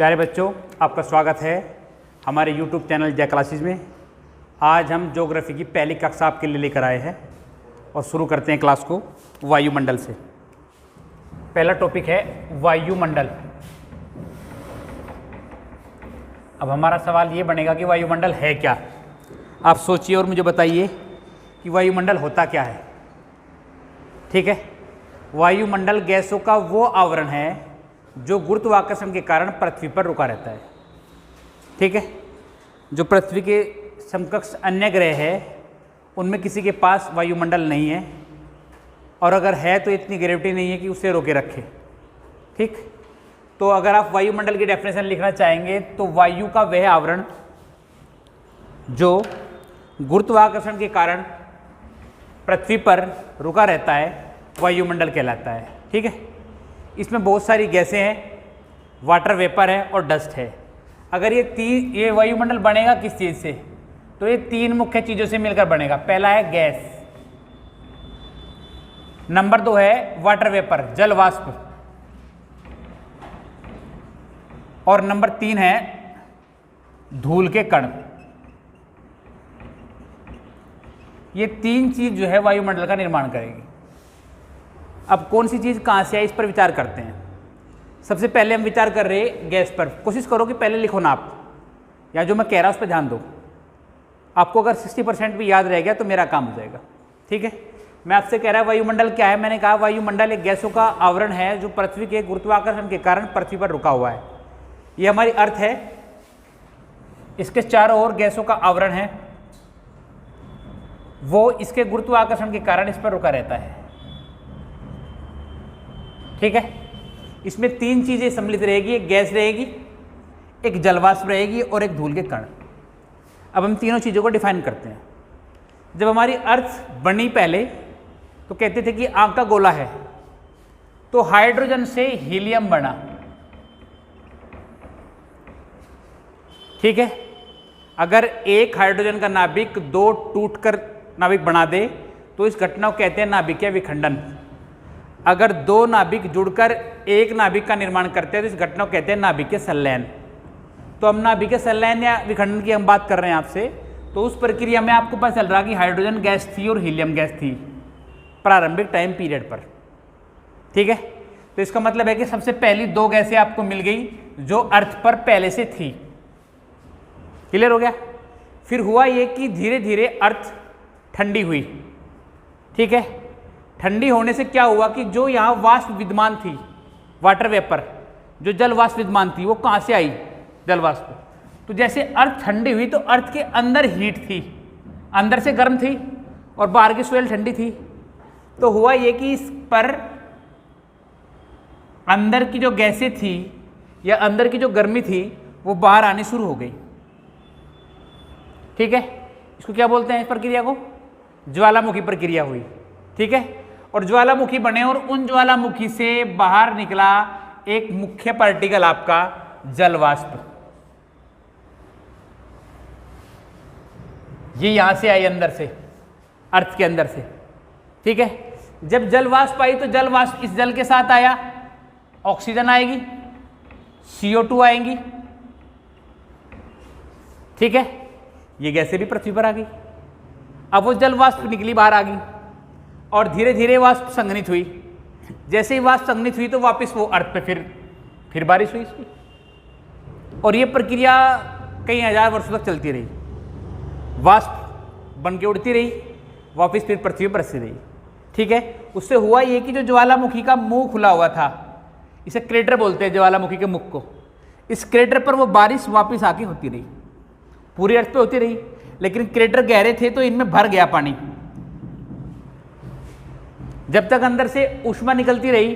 प्यारे बच्चों, आपका स्वागत है हमारे YouTube चैनल जय क्लासेस में। आज हम ज्योग्राफी की पहली कक्षा आपके लिए लेकर आए हैं और शुरू करते हैं क्लास को वायुमंडल से। पहला टॉपिक है वायुमंडल। अब हमारा सवाल ये बनेगा कि वायुमंडल है क्या। आप सोचिए और मुझे बताइए कि वायुमंडल होता क्या है। ठीक है, वायुमंडल गैसों का वो आवरण है जो गुरुत्वाकर्षण के कारण पृथ्वी पर रुका रहता है। ठीक है, जो पृथ्वी के समकक्ष अन्य ग्रह है उनमें किसी के पास वायुमंडल नहीं है, और अगर है तो इतनी ग्रेविटी नहीं है कि उसे रोके रखे। ठीक, तो अगर आप वायुमंडल की डेफिनेशन लिखना चाहेंगे तो वायु का वह आवरण जो गुरुत्वाकर्षण के कारण पृथ्वी पर रुका रहता है वायुमंडल कहलाता है। ठीक है, इसमें बहुत सारी गैसें हैं, वाटर वेपर है और डस्ट है। अगर ये वायुमंडल बनेगा किस चीज़ से, तो ये तीन मुख्य चीज़ों से मिलकर बनेगा। पहला है गैस, नंबर 2 है वाटर वेपर जल वाष्प, और नंबर 3 है धूल के कण। ये तीन चीज जो है वायुमंडल का निर्माण करेगी। अब कौन सी चीज कहां से है इस पर विचार करते हैं। सबसे पहले हम विचार कर रहे हैं गैस पर। कोशिश करो कि पहले लिखो ना आप, या जो मैं कह रहा हूं उस पर ध्यान दो। आपको अगर 60% भी याद रह गया तो मेरा काम हो जाएगा। ठीक है, मैं आपसे कह रहा वायुमंडल क्या है। मैंने कहा वायुमंडल एक गैसों का आवरण है जो पृथ्वी के गुरुत्वाकर्षण के कारण पृथ्वी पर रुका हुआ है। ये हमारी अर्थ है, इसके चारों ओर गैसों का आवरण है, वो इसके गुरुत्वाकर्षण के कारण इस पर रुका रहता है। ठीक है, इसमें तीन चीजें सम्मिलित रहेगी, एक गैस रहेगी, एक जलवाष्प रहेगी और एक धूल के कण। अब हम तीनों चीजों को डिफाइन करते हैं। जब हमारी अर्थ बनी पहले तो कहते थे कि आग का गोला है, तो हाइड्रोजन से हीलियम बना। ठीक है, अगर एक हाइड्रोजन का नाभिक दो टूटकर नाभिक बना दे तो इस घटना को कहते हैं नाभिकीय विखंडन। अगर दो नाभिक जुड़कर एक नाभिक का निर्माण करते हैं तो इस घटना को कहते हैं नाभिकीय संलयन। तो हम नाभिकीय संलयन या विखंडन की हम बात कर रहे हैं आपसे, तो उस प्रक्रिया में आपको पता चल रहा कि हाइड्रोजन गैस थी और हीलियम गैस थी प्रारंभिक टाइम पीरियड पर। ठीक है, तो इसका मतलब है कि सबसे पहली दो गैसें आपको मिल गई जो अर्थ पर पहले से थी। क्लियर हो गया। फिर हुआ ये कि धीरे धीरे अर्थ ठंडी हुई। ठीक है, ठंडी होने से क्या हुआ कि जो यहाँ वाष्प विद्यमान थी, वाटर वेपर, जो जल वाष्प विद्यमान थी, वो कहाँ से आई, जल वाष्प। तो जैसे अर्थ ठंडी हुई तो अर्थ के अंदर हीट थी, अंदर से गर्म थी और बाहर की सोयल ठंडी थी। तो हुआ ये कि इस पर अंदर की जो गैसें थी या अंदर की जो गर्मी थी वो बाहर आनी शुरू हो गई। ठीक है, इसको क्या बोलते हैं, इस प्रक्रिया को ज्वालामुखी प्रक्रिया हुई। ठीक है, और ज्वालामुखी बने और उन ज्वालामुखी से बाहर निकला एक मुख्य पार्टिकल आपका जल वाष्प। ये यहां से आई अंदर से, अर्थ के अंदर से। ठीक है, जब जल वाष्प आई तो जल वाष्प इस जल के साथ आया, ऑक्सीजन आएगी, CO2 आएंगी। ठीक है, ये गैसें भी पृथ्वी पर आ गई। अब वो जल वाष्प निकली बाहर आ गई और धीरे धीरे वाष्प संघनित हुई। जैसे ही वाष्प संघनित हुई तो वापस वो अर्थ पे फिर बारिश हुई इसकी। और ये प्रक्रिया कई हजार वर्षों तक चलती रही। वाष्प बन के उड़ती रही, वापस फिर पृथ्वी पर बरसती रही। ठीक है, उससे हुआ ये कि जो ज्वालामुखी का मुंह खुला हुआ था, इसे क्रेटर बोलते हैं, ज्वालामुखी के मुख को, इस क्रेटर पर वो बारिश वापस आके होती रही। पूरी अर्थ पे होती रही, लेकिन क्रेटर गहरे थे तो इनमें भर गया पानी। जब तक अंदर से ऊष्मा निकलती रही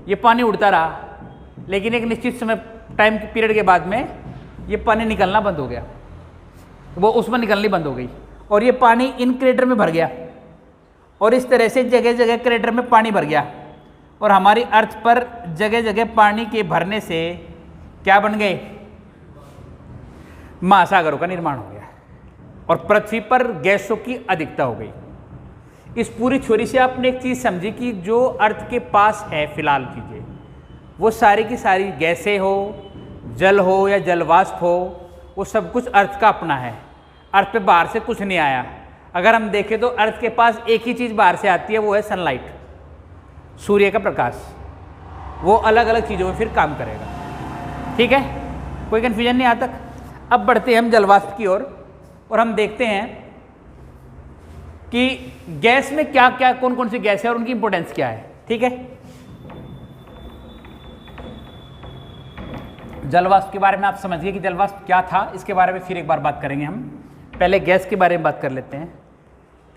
ये पानी उड़ता रहा, लेकिन एक निश्चित समय टाइम के पीरियड के बाद में ये पानी निकलना बंद हो गया, वो ऊष्मा निकलनी बंद हो गई और ये पानी इन क्रेटर में भर गया। और इस तरह से जगह जगह क्रेटर में पानी भर गया और हमारी अर्थ पर जगह जगह पानी के भरने से क्या बन गए, महासागरों का निर्माण हो गया और पृथ्वी पर गैसों की अधिकता हो गई। इस पूरी थ्योरी से आपने एक चीज समझी कि जो अर्थ के पास है फिलहाल चीजें, वो सारी की सारी गैसें हो, जल हो या जलवाष्प हो, वो सब कुछ अर्थ का अपना है। अर्थ पे बाहर से कुछ नहीं आया। अगर हम देखें तो अर्थ के पास एक ही चीज़ बाहर से आती है, वो है सनलाइट, सूर्य का प्रकाश। वो अलग अलग चीज़ों में फिर काम करेगा। ठीक है, कोई कन्फ्यूजन नहीं आता तक। अब बढ़ते हैं हम जलवाष्प की ओर और हम देखते हैं कि गैस में क्या क्या कौन कौन सी गैस है और उनकी इंपॉर्टेंस क्या है। ठीक है, जलवाष्प के बारे में आप समझिए कि जलवाष्प क्या था, इसके बारे में फिर एक बार बात करेंगे हम। पहले गैस के बारे में बात कर लेते हैं।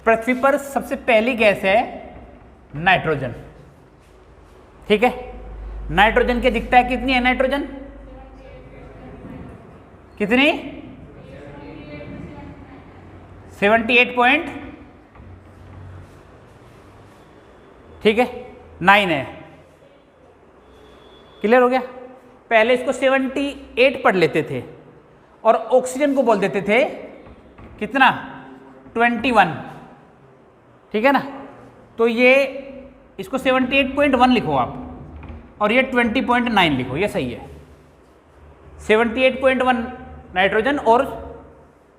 पृथ्वी पर सबसे पहली गैस है नाइट्रोजन। ठीक है, नाइट्रोजन की अधिकता कितनी है? नाइट्रोजन कितनी? 78 ठीक है 9 है। क्लियर हो गया? पहले इसको 78 पढ़ लेते थे और ऑक्सीजन को बोल देते थे कितना? 21। ठीक है ना, तो ये इसको 78.1 लिखो आप और ये 20.9 लिखो, ये सही है। 78.1 नाइट्रोजन और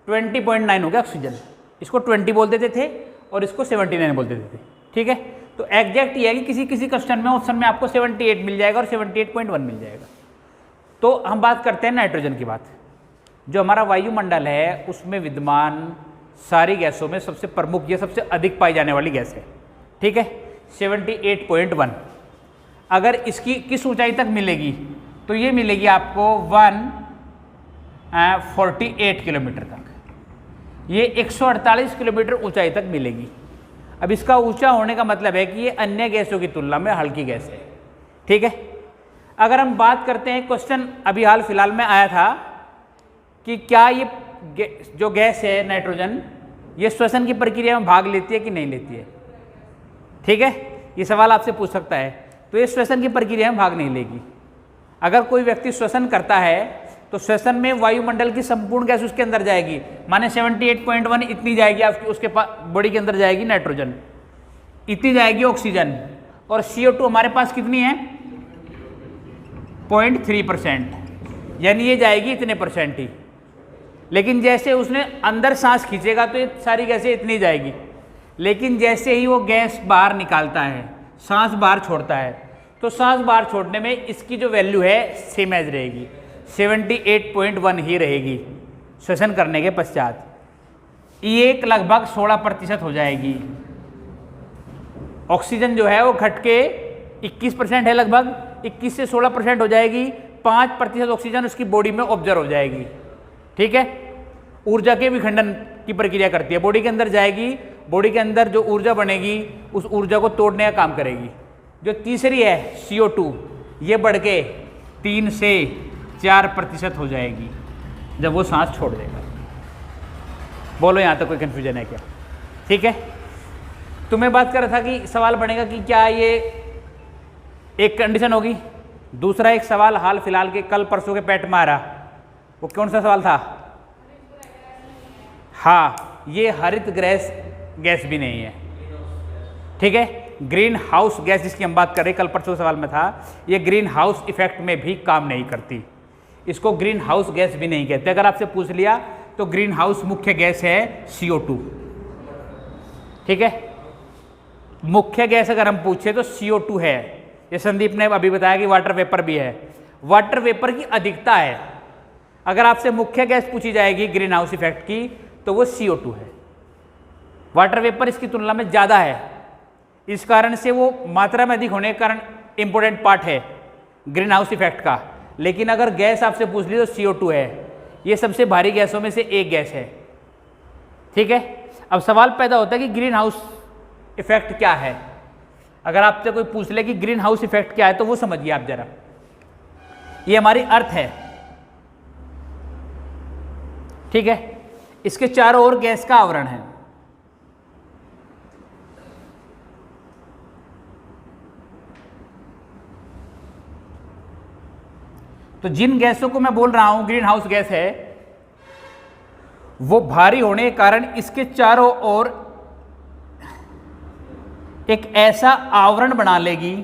20.9 हो गया ऑक्सीजन। इसको 20 बोल देते थे और इसको 79 बोल देते थे। ठीक है, तो एग्जैक्ट ये है कि किसी किसी क्वेश्चन में ऑप्शन में आपको 78 मिल जाएगा और 78.1 मिल जाएगा। तो हम बात करते हैं नाइट्रोजन की बात। जो हमारा वायुमंडल है उसमें विद्यमान सारी गैसों में सबसे प्रमुख, ये सबसे अधिक पाई जाने वाली गैस है। ठीक है, 78.1। अगर इसकी किस ऊंचाई तक मिलेगी तो ये मिलेगी आपको 148 किलोमीटर तक। ये 148 किलोमीटर ऊंचाई तक मिलेगी। अब इसका ऊंचा होने का मतलब है कि ये अन्य गैसों की तुलना में हल्की गैस है। ठीक है, अगर हम बात करते हैं, क्वेश्चन अभी हाल फिलहाल में आया था कि क्या ये जो गैस है नाइट्रोजन, ये श्वसन की प्रक्रिया में भाग लेती है कि नहीं लेती है। ठीक है, ये सवाल आपसे पूछ सकता है। तो ये श्वसन की प्रक्रिया में भाग नहीं लेगी। अगर कोई व्यक्ति श्वसन करता है तो श्वसन में वायुमंडल की संपूर्ण गैस उसके अंदर जाएगी, माने 78.1 इतनी जाएगी आपकी, उसके बॉडी के अंदर जाएगी नाइट्रोजन, इतनी जाएगी ऑक्सीजन, और CO2 हमारे पास कितनी है? 0.3%, यानी ये जाएगी इतने परसेंट ही। लेकिन जैसे उसने अंदर सांस खींचेगा तो ये सारी गैसें इतनी जाएगी, लेकिन जैसे ही वो गैस बाहर निकालता है, सांस बाहर छोड़ता है, तो सांस बाहर छोड़ने में इसकी जो वैल्यू है सेम एज रहेगी, 78.1 ही रहेगी श्वसन करने के पश्चात। ये लगभग 16% हो जाएगी। ऑक्सीजन जो है वो घट के 21% है, लगभग 21 से 16% हो जाएगी। 5% ऑक्सीजन उसकी बॉडी में ऑब्जर्व हो जाएगी। ठीक है, ऊर्जा के विखंडन की प्रक्रिया करती है, बॉडी के अंदर जाएगी, बॉडी के अंदर जो ऊर्जा बनेगी उस ऊर्जा को तोड़ने का काम करेगी। जो तीसरी है CO2, ये बढ़ के 3 से 4% हो जाएगी जब वो सांस छोड़ देगा। बोलो यहाँ तक कोई कन्फ्यूजन है क्या? ठीक है, तो मैं बात कर रहा था कि सवाल बनेगा कि क्या ये एक कंडीशन होगी। दूसरा एक सवाल हाल फिलहाल के कल परसों के पेट में आ रहा, वो कौन सा सवाल था? हाँ, ये हरित गैस भी नहीं है। ठीक है, ग्रीन हाउस गैस जिसकी हम बात कर रहे हैं, कल परसों सवाल में था, ये ग्रीन हाउस इफेक्ट में भी काम नहीं करती। इसको ग्रीन हाउस गैस भी नहीं कहते। अगर आपसे पूछ लिया तो ग्रीन हाउस मुख्य गैस है CO2। ठीक है, मुख्य गैस अगर हम पूछे तो CO2 है। ये संदीप ने अभी बताया कि वाटर वेपर भी है। वाटर वेपर की अधिकता है। अगर आपसे मुख्य गैस पूछी जाएगी ग्रीन हाउस इफेक्ट की तो वो CO2 है। वाटर वेपर इसकी तुलना में ज़्यादा है, इस कारण से वो मात्रा में अधिक होने के कारण इंपॉर्टेंट पार्ट है ग्रीन हाउस इफेक्ट का। लेकिन अगर गैस आपसे पूछ ली तो CO2 है। ये सबसे भारी गैसों में से एक गैस है। ठीक है, अब सवाल पैदा होता है कि ग्रीन हाउस इफेक्ट क्या है। अगर आपसे कोई पूछ ले कि ग्रीन हाउस इफेक्ट क्या है तो वो समझिए आप जरा। ये हमारी अर्थ है। ठीक है, इसके चारों ओर गैस का आवरण है। तो जिन गैसों को मैं बोल रहा हूं ग्रीन हाउस गैस है, वो भारी होने के कारण इसके चारों ओर एक ऐसा आवरण बना लेगी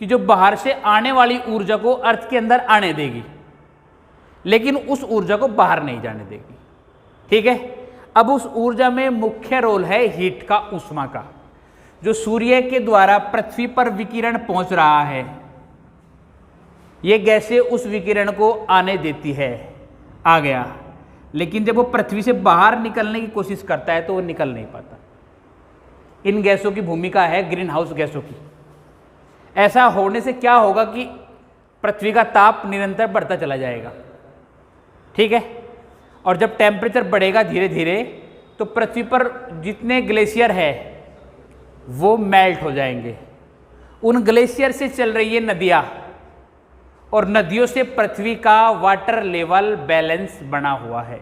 कि जो बाहर से आने वाली ऊर्जा को अर्थ के अंदर आने देगी। लेकिन उस ऊर्जा को बाहर नहीं जाने देगी। ठीक है, अब उस ऊर्जा में मुख्य रोल है हीट का, ऊष्मा का, जो सूर्य के द्वारा पृथ्वी पर विकिरण पहुंच रहा है, ये गैसें उस विकिरण को आने देती है, आ गया, लेकिन जब वो पृथ्वी से बाहर निकलने की कोशिश करता है तो वो निकल नहीं पाता। इन गैसों की भूमिका है ग्रीन हाउस गैसों की। ऐसा होने से क्या होगा कि पृथ्वी का ताप निरंतर बढ़ता चला जाएगा। ठीक है, और जब टेम्परेचर बढ़ेगा धीरे धीरे तो पृथ्वी पर जितने ग्लेशियर है वो मेल्ट हो जाएंगे। उन ग्लेशियर से चल रही है नदियाँ, और नदियों से पृथ्वी का वाटर लेवल बैलेंस बना हुआ है।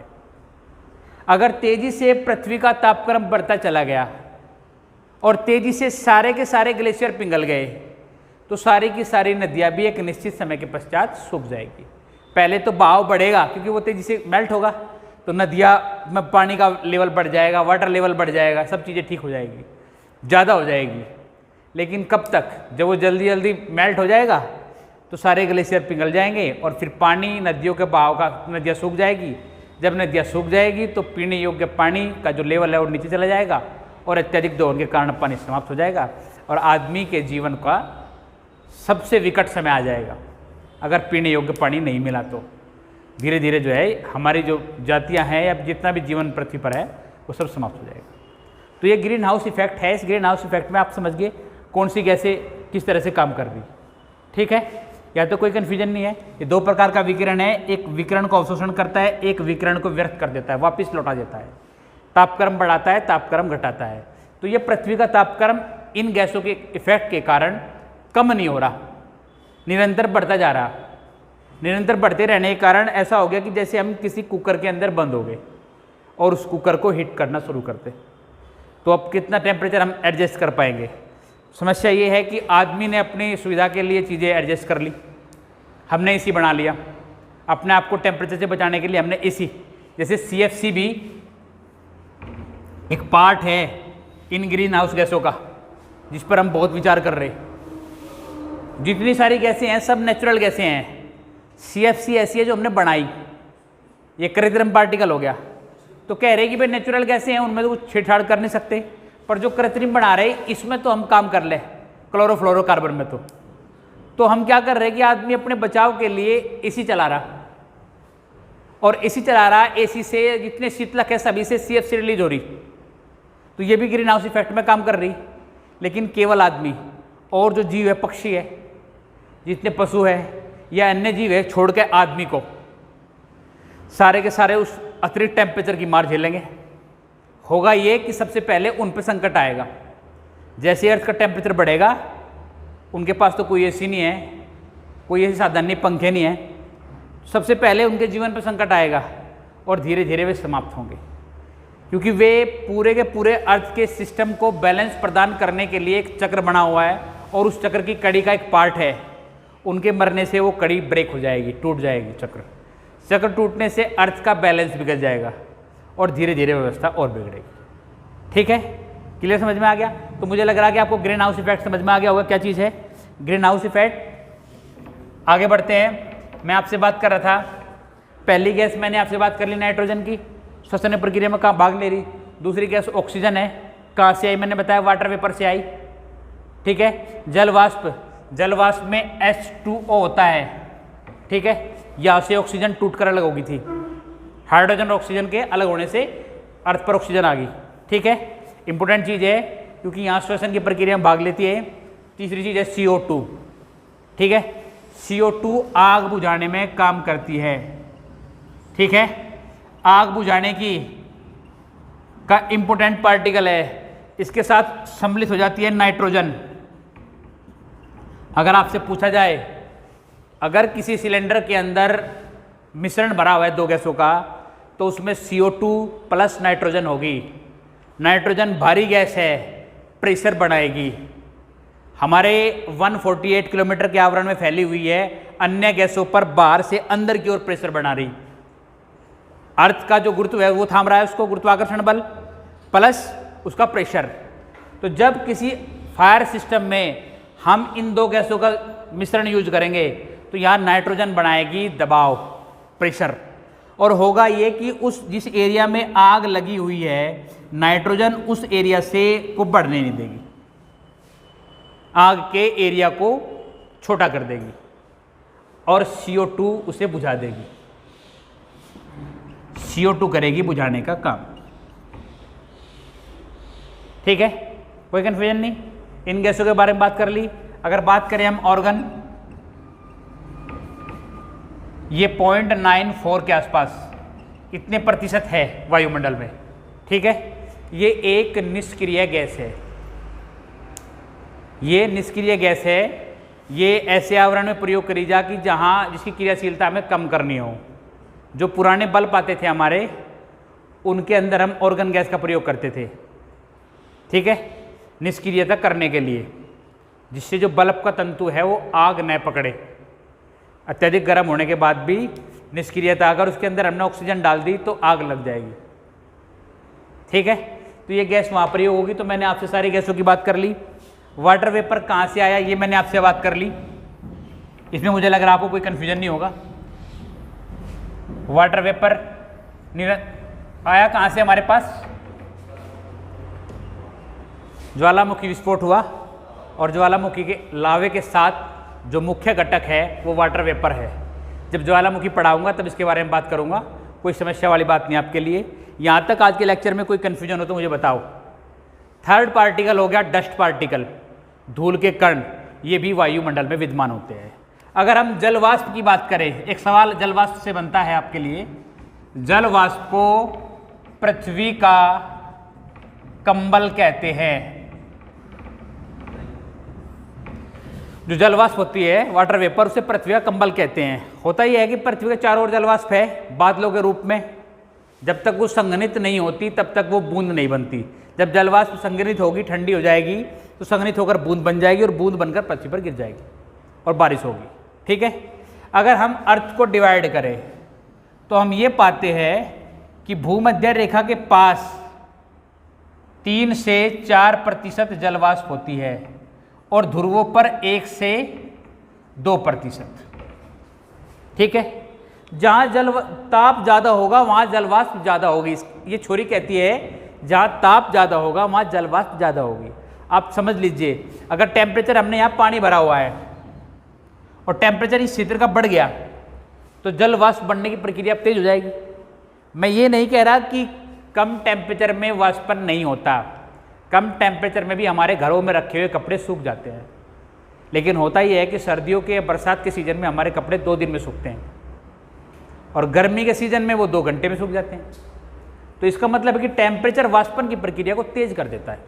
अगर तेजी से पृथ्वी का तापक्रम बढ़ता चला गया और तेजी से सारे के सारे ग्लेशियर पिघल गए तो सारी की सारी नदियाँ भी एक निश्चित समय के पश्चात सूख जाएगी। पहले तो बहाव बढ़ेगा क्योंकि वो तेजी से मेल्ट होगा, तो नदियाँ में पानी का लेवल बढ़ जाएगा, वाटर लेवल बढ़ जाएगा, सब चीज़ें ठीक हो जाएगी, ज़्यादा हो जाएगी। लेकिन कब तक? जब वो जल्दी जल्दी मेल्ट हो जाएगा तो सारे ग्लेशियर पिघल जाएंगे और फिर पानी नदियों के बहाव का, नदियाँ सूख जाएगी। जब नदियाँ सूख जाएगी तो पीने योग्य पानी का जो लेवल है वो नीचे चला जाएगा और अत्यधिक दोहन के कारण पानी समाप्त हो जाएगा और आदमी के जीवन का सबसे विकट समय आ जाएगा। अगर पीने योग्य पानी नहीं मिला तो धीरे धीरे जो है हमारी जो जातियाँ हैं या जितना भी जीवन पृथ्वी पर है वो सब समाप्त हो जाएगा। तो ये ग्रीन हाउस इफेक्ट है। इस ग्रीन हाउस इफेक्ट में आप समझ गए कौन सी गैसें किस तरह से काम कर रही। ठीक है, या तो कोई कन्फ्यूजन नहीं है। ये दो प्रकार का विकिरण है, एक विकिरण को अवशोषण करता है, एक विकिरण को व्यर्थ कर देता है, वापस लौटा देता है। तापक्रम बढ़ाता है, तापक्रम घटाता है। तो ये पृथ्वी का तापक्रम इन गैसों के इफेक्ट के कारण कम नहीं हो रहा, निरंतर बढ़ता जा रहा। निरंतर बढ़ते रहने के कारण ऐसा हो गया कि जैसे हम किसी कुकर के अंदर बंद हो गए और उस कुकर को हीट करना शुरू करते, तो अब कितना टेम्परेचर हम एडजस्ट कर पाएंगे। समस्या ये है कि आदमी ने अपनी सुविधा के लिए चीज़ें एडजस्ट कर ली, हमने एसी बना लिया, अपने आप को टेम्परेचर से बचाने के लिए हमने एसी, जैसे CFC भी एक पार्ट है इन ग्रीन हाउस गैसों का जिस पर हम बहुत विचार कर रहे हैं। जितनी सारी गैसें हैं सब नेचुरल गैसें हैं। CFC ऐसी है जो हमने बनाई, ये कृत्रिम पार्टिकल हो गया। तो कह रहे कि भाई नेचुरल गैसें हैं उनमें तो कुछ छेड़छाड़ कर नहीं सकते, पर जो कृत्रिम बना रहे इसमें तो हम काम कर ले, क्लोरोफ्लोरोकार्बन में तो हम क्या कर रहे हैं कि आदमी अपने बचाव के लिए एसी चला रहा, और एसी चला रहा, एसी से जितने शीतलक है सभी से CFC रिलीज हो रही, तो ये भी ग्रीन हाउस इफेक्ट में काम कर रही। लेकिन केवल आदमी और जो जीव है, पक्षी है, जितने पशु है या अन्य जीव है, छोड़ के आदमी को सारे के सारे उस अतिरिक्त टेम्परेचर की मार झेलेंगे। होगा ये कि सबसे पहले उन पर संकट आएगा। जैसे अर्थ का टेम्परेचर बढ़ेगा, उनके पास तो कोई एसी नहीं है, कोई ऐसी साधन नहीं, पंखे नहीं है, सबसे पहले उनके जीवन पर संकट आएगा और धीरे धीरे वे समाप्त होंगे, क्योंकि वे पूरे के पूरे अर्थ के सिस्टम को बैलेंस प्रदान करने के लिए एक चक्र बना हुआ है और उस चक्र की कड़ी का एक पार्ट है। उनके मरने से वो कड़ी ब्रेक हो जाएगी, टूट जाएगी। चक्र टूटने से अर्थ का बैलेंस बिगड़ जाएगा और धीरे धीरे व्यवस्था और बिगड़ेगी। ठीक है, क्लियर, समझ में आ गया? तो मुझे लग रहा है कि आपको ग्रीन हाउस इफेक्ट समझ में आ गया होगा क्या चीज़ है ग्रीन हाउस इफेक्ट। आगे बढ़ते हैं। मैं आपसे बात कर रहा था, पहली गैस मैंने आपसे बात कर ली नाइट्रोजन की, श्वसन प्रक्रिया में कहाँ भाग ले रही। दूसरी गैस ऑक्सीजन है, कहाँ से आई? मैंने बताया वाटर वेपर से आई। ठीक है, जल वाष्प में H2O होता है। ठीक है, यहाँ से ऑक्सीजन टूट कर अलग होगी थी, हाइड्रोजन और ऑक्सीजन के अलग होने से अर्थ पर ऑक्सीजन आ गई। ठीक है, इंपॉर्टेंट चीज़ है क्योंकि यहाँ श्वसन की प्रक्रिया में भाग लेती है। तीसरी चीज़ है CO2। ठीक है, CO2 आग बुझाने में काम करती है। ठीक है, आग बुझाने की का इंपॉर्टेंट पार्टिकल है, इसके साथ सम्मिलित हो जाती है नाइट्रोजन। अगर आपसे पूछा जाए, अगर किसी सिलेंडर के अंदर मिश्रण भरा हुआ है दो गैसों का, तो उसमें CO2 प्लस नाइट्रोजन होगी। नाइट्रोजन भारी गैस है, प्रेशर बढ़ाएगी। हमारे 148 किलोमीटर के आवरण में फैली हुई है, अन्य गैसों पर बाहर से अंदर की ओर प्रेशर बना रही। अर्थ का जो गुरुत्व है वो थाम रहा है उसको, गुरुत्वाकर्षण बल प्लस उसका प्रेशर। तो जब किसी फायर सिस्टम में हम इन दो गैसों का मिश्रण यूज करेंगे तो यहाँ नाइट्रोजन बनाएगी दबाव, प्रेशर, और होगा ये कि उस जिस एरिया में आग लगी हुई है नाइट्रोजन उस एरिया से को बढ़ने नहीं देगी, आग के एरिया को छोटा कर देगी और CO2 उसे बुझा देगी, CO2 करेगी बुझाने का काम। ठीक है, कोई कंफ्यूजन नहीं। इन गैसों के बारे में बात कर ली। अगर बात करें हम ऑर्गन, ये 0.94 के आसपास इतने प्रतिशत है वायुमंडल में। ठीक है, ये एक निष्क्रिय गैस है, ये निष्क्रिय गैस है। ये ऐसे आवरण में प्रयोग करी जा कि जहाँ जिसकी क्रियाशीलता हमें कम करनी हो। जो पुराने बल्ब आते थे हमारे, उनके अंदर हम ऑर्गन गैस का प्रयोग करते थे। ठीक है, निष्क्रियता करने के लिए, जिससे जो बल्ब का तंतु है वो आग न पकड़े। अत्यधिक गर्म होने के बाद भी निष्क्रियता, अगर उसके अंदर हमने ऑक्सीजन डाल दी तो आग लग जाएगी। ठीक है, तो ये गैस वहाँ प्रयोग होगी। तो मैंने आपसे सारी गैसों की बात कर ली। वाटर वेपर कहाँ से आया ये मैंने आपसे बात कर ली। इसमें मुझे लग रहा है आपको कोई कन्फ्यूजन नहीं होगा। वाटर वेपर आया कहाँ से हमारे पास? ज्वालामुखी विस्फोट हुआ और ज्वालामुखी के लावे के साथ जो मुख्य घटक है वो वाटर वेपर है। जब ज्वालामुखी पढ़ाऊंगा तब इसके बारे में बात करूंगा, कोई समस्या वाली बात नहीं आपके लिए। यहाँ तक आज के लेक्चर में कोई कन्फ्यूजन हो तो मुझे बताओ। थर्ड पार्टिकल हो गया डस्ट पार्टिकल, धूल के कण, ये भी वायुमंडल में विद्यमान होते हैं। अगर हम जलवाष्प की बात करें, एक सवाल जलवाष्प से बनता है आपके लिए। जलवाष्प को पृथ्वी का कंबल कहते हैं। जो जलवाष्प होती है वाटर वेपर, उसे पृथ्वी का कंबल कहते हैं। होता ही है कि पृथ्वी के चारों ओर जलवाष्प है बादलों के रूप में। जब तक वो संघनित नहीं होती तब तक वो बूंद नहीं बनती। जब जलवाष्प संघनित होगी, ठंडी हो जाएगी, तो संघनित होकर बूंद बन जाएगी और बूंद बनकर पृथ्वी पर गिर जाएगी और बारिश होगी। ठीक है, अगर हम अर्थ को डिवाइड करें तो हम ये पाते हैं कि भूमध्य रेखा के पास 3 से 4% जलवाष्प होती है और ध्रुवों पर 1 से 2%। ठीक है, जहाँ ताप ज़्यादा होगा वहाँ जलवाष्प ज़्यादा होगी। ये छोरी कहती है जहाँ ताप ज़्यादा होगा वहाँ जलवाष्प ज़्यादा होगी। आप समझ लीजिए, अगर टेम्परेचर, हमने यहाँ पानी भरा हुआ है और टेम्परेचर इस क्षेत्र का बढ़ गया तो जलवाष्प बनने की प्रक्रिया तेज हो जाएगी। मैं ये नहीं कह रहा कि कम टेम्परेचर में वाष्पन नहीं होता। कम टेम्परेचर में भी हमारे घरों में रखे हुए कपड़े सूख जाते हैं, लेकिन होता ही है कि सर्दियों के बरसात के सीजन में हमारे कपड़े 2 दिन में सूखते हैं और गर्मी के सीजन में वो 2 घंटे में सूख जाते हैं। तो इसका मतलब है कि टेम्परेचर वाष्पन की प्रक्रिया को तेज कर देता है।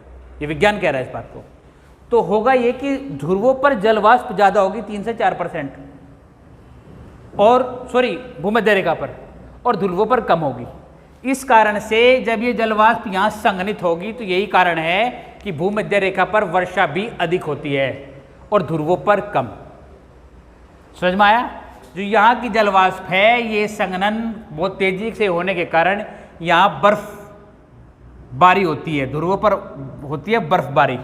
ये विज्ञान कह रहा है इस बात को। तो होगा ये कि ध्रुवों पर जलवाष्प ज़्यादा होगी 3 से 4%, और भूमध्य रेखा पर, और ध्रुवों पर कम होगी। इस कारण से जब ये जलवाष्प यहाँ संघनित होगी तो यही कारण है कि भूमध्य रेखा पर वर्षा भी अधिक होती है और ध्रुवों पर कम। समझ में आया? जो यहाँ की जलवाष्प है ये संघनन बहुत तेजी से होने के कारण यहाँ बर्फबारी होती है, ध्रुवों पर होती है बर्फबारी,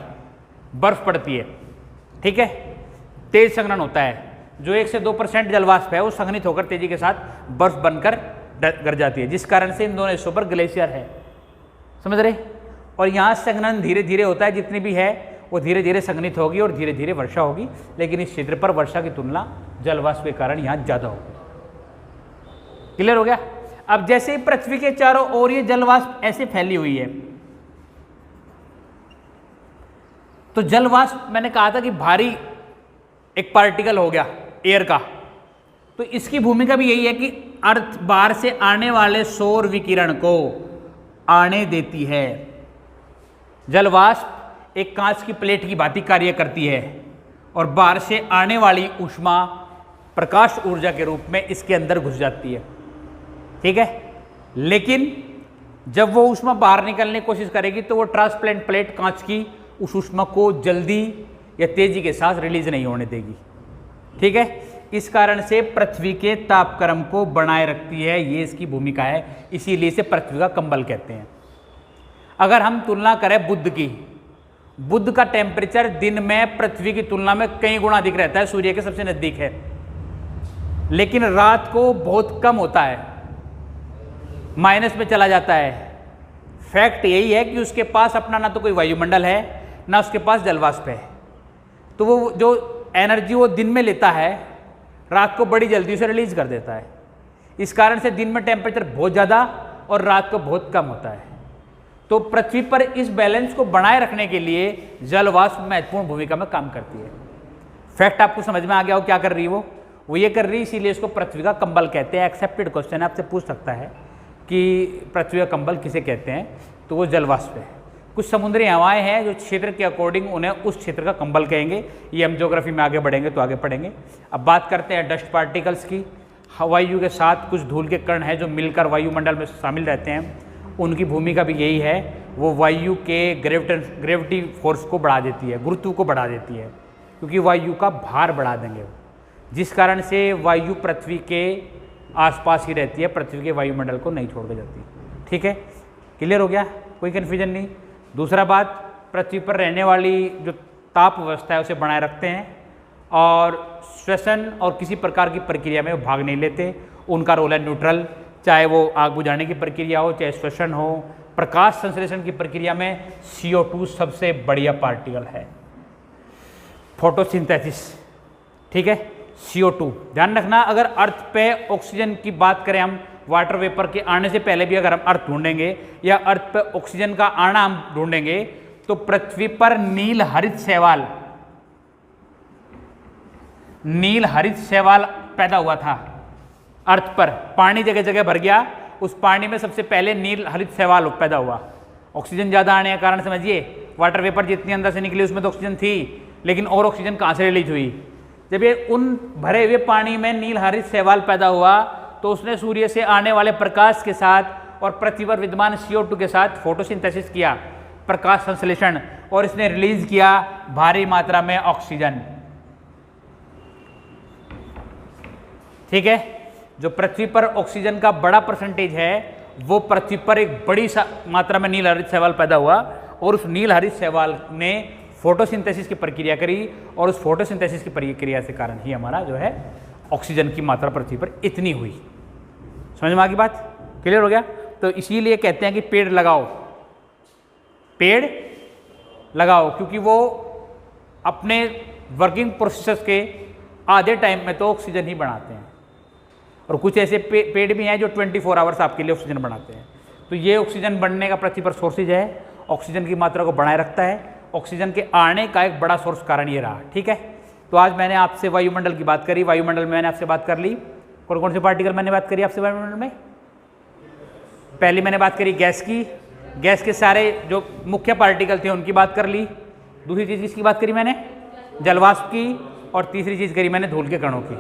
बर्फ पड़ती है। ठीक है, तेज संघनन होता है। जो 1 से 2% जलवाष्प है वो संघनित होकर तेजी के साथ बर्फ बनकर गिर जाती है, जिस कारण से इन दोनों हिस्सों पर ग्लेशियर है। समझ रहे? और यहाँ संघनन धीरे धीरे होता है, जितनी भी है वो धीरे धीरे संघनित होगी और धीरे धीरे वर्षा होगी, लेकिन इस क्षेत्र पर वर्षा की तुलना जलवाष्प के कारण यहाँ ज़्यादा होगी। क्लियर हो गया? अब जैसे ही पृथ्वी के चारों ओर ये जलवाष्प ऐसे फैली हुई है, तो जलवाष्प मैंने कहा था कि भारी एक पार्टिकल हो गया एयर का, तो इसकी भूमिका भी यही है कि अर्थ बाहर से आने वाले सौर विकिरण को आने देती है। जलवाष्प एक कांच की प्लेट की भांति कार्य करती है और बाहर से आने वाली ऊष्मा प्रकाश ऊर्जा के रूप में इसके अंदर घुस जाती है। ठीक है, लेकिन जब वो ऊष्मा बाहर निकलने की कोशिश करेगी तो वो ट्रांसपेरेंट प्लेट कांच की उस ऊष्मा को जल्दी या तेजी के साथ रिलीज नहीं होने देगी। ठीक है, इस कारण से पृथ्वी के तापक्रम को बनाए रखती है, ये इसकी भूमिका है, इसीलिए इसे पृथ्वी का कंबल कहते हैं। अगर हम तुलना करें बुध की, बुध का टेम्परेचर दिन में पृथ्वी की तुलना में कई गुना अधिक रहता है, सूर्य के सबसे नजदीक है। लेकिन रात को बहुत कम होता है, माइनस में चला जाता है। फैक्ट यही है कि उसके पास अपना ना तो कोई वायुमंडल है ना उसके पास जलवाष्प है, तो वो जो एनर्जी वो दिन में लेता है रात को बड़ी जल्दी से रिलीज कर देता है। इस कारण से दिन में टेम्परेचर बहुत ज़्यादा और रात को बहुत कम होता है। तो पृथ्वी पर इस बैलेंस को बनाए रखने के लिए जलवाष्प महत्वपूर्ण भूमिका में काम करती है। फैक्ट आपको समझ में आ गया हो क्या कर रही है वो ये कर रही है, इसीलिए इसको पृथ्वी का कंबल कहते हैं। एक्सेप्टेड क्वेश्चन आपसे पूछ सकता है कि पृथ्वी का कंबल किसे कहते हैं, तो वो जलवाष्प है। कुछ समुद्री हवाएं हैं जो क्षेत्र के अकॉर्डिंग उन्हें उस क्षेत्र का कंबल कहेंगे। ये हम ज्योग्राफी में आगे बढ़ेंगे तो आगे पढ़ेंगे। अब बात करते हैं डस्ट पार्टिकल्स की। वायु के साथ कुछ धूल के कण हैं जो मिलकर वायुमंडल में शामिल रहते हैं, उनकी भूमिका भी यही है, वो वायु के ग्रेविटी फोर्स को बढ़ा देती है, गुरुत्व को बढ़ा देती है, क्योंकि वायु का भार बढ़ा देंगे वो, जिस कारण से वायु पृथ्वी के आसपास ही रहती है, पृथ्वी के वायुमंडल को नहीं छोड़ के जाती। ठीक है, क्लियर हो गया, कोई कन्फ्यूजन नहीं। दूसरा बात, पृथ्वी पर रहने वाली जो ताप अवस्था है उसे बनाए रखते हैं और श्वसन और किसी प्रकार की प्रक्रिया में वो भाग नहीं लेते। उनका रोल है न्यूट्रल, चाहे वो आग बुझाने की प्रक्रिया हो, चाहे श्वसन हो, प्रकाश संश्लेषण की प्रक्रिया में CO2 सबसे बढ़िया पार्टिकल है। फोटोसिंथेसिस, ठीक है, CO2 ध्यान रखना। अगर अर्थ पे ऑक्सीजन की बात करें हम, वाटर वेपर के आने से पहले भी अगर हम अर्थ ढूंढेंगे या अर्थ पे ऑक्सीजन का आना हम ढूंढेंगे तो पृथ्वी पर नील हरित शैवाल पैदा हुआ था। अर्थ पर पानी जगह जगह भर गया, उस पानी में सबसे पहले नील हरित शैवाल पैदा हुआ। ऑक्सीजन ज़्यादा आने के कारण समझिए, वाटर वेपर जितनी अंदर से निकली उसमें तो ऑक्सीजन थी, लेकिन और ऑक्सीजन कहाँ से रिलीज हुई? जब ये उन भरे हुए पानी में नील हरित शैवाल पैदा हुआ तो उसने सूर्य से आने वाले प्रकाश के साथ और पृथ्वी पर विद्यमान CO2 के साथ फोटोसिंथेसिस किया, प्रकाश संश्लेषण, और इसने रिलीज किया भारी मात्रा में ऑक्सीजन। ठीक है, जो पृथ्वी पर ऑक्सीजन का बड़ा परसेंटेज है वो पृथ्वी पर एक बड़ी मात्रा में नील हरित शैवाल पैदा हुआ और उस नील हरित शैवाल ने फोटोसिंथेसिस की प्रक्रिया करी और उस फोटोसिंथेसिस की प्रक्रिया के कारण ही हमारा जो है ऑक्सीजन की मात्रा पृथ्वी पर इतनी हुई। समझ में आ गई बात? क्लियर हो गया? तो इसीलिए कहते हैं कि पेड़ लगाओ, पेड़ लगाओ, क्योंकि वो अपने वर्किंग प्रोसेस के आधे टाइम में तो ऑक्सीजन ही बनाते हैं और कुछ ऐसे पेड़ भी हैं जो 24 आवर्स आपके लिए ऑक्सीजन बनाते हैं। तो ये ऑक्सीजन बनने का पृथ्वी पर सोर्सेज है, ऑक्सीजन की मात्रा को बनाए रखता है। ऑक्सीजन के आने का एक बड़ा सोर्स कारण ये रहा। ठीक है, तो आज मैंने आपसे वायुमंडल की बात करी। वायुमंडल में मैंने आपसे बात कर ली, कौन कौन से पार्टिकल मैंने बात करी आपसे वायुमंडल में? पहली मैंने बात करी गैस की, गैस के सारे जो मुख्य पार्टिकल थे उनकी बात कर ली। दूसरी चीज़ किसकी बात करी मैंने? जलवाष्प की। और तीसरी चीज़ करी मैंने धूल के कणों की।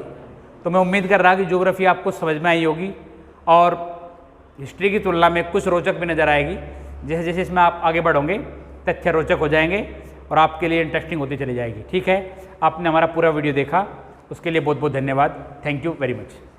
तो मैं उम्मीद कर रहा कि ज्योग्राफी आपको समझ में आई होगी और हिस्ट्री की तुलना में कुछ रोचक भी नजर आएगी। जैसे जैसे इसमें आप आगे बढ़ोगे तथ्य रोचक हो जाएंगे और आपके लिए इंटरेस्टिंग होती चली जाएगी। ठीक है, आपने हमारा पूरा वीडियो देखा, उसके लिए बहुत बहुत धन्यवाद। Thank you very much.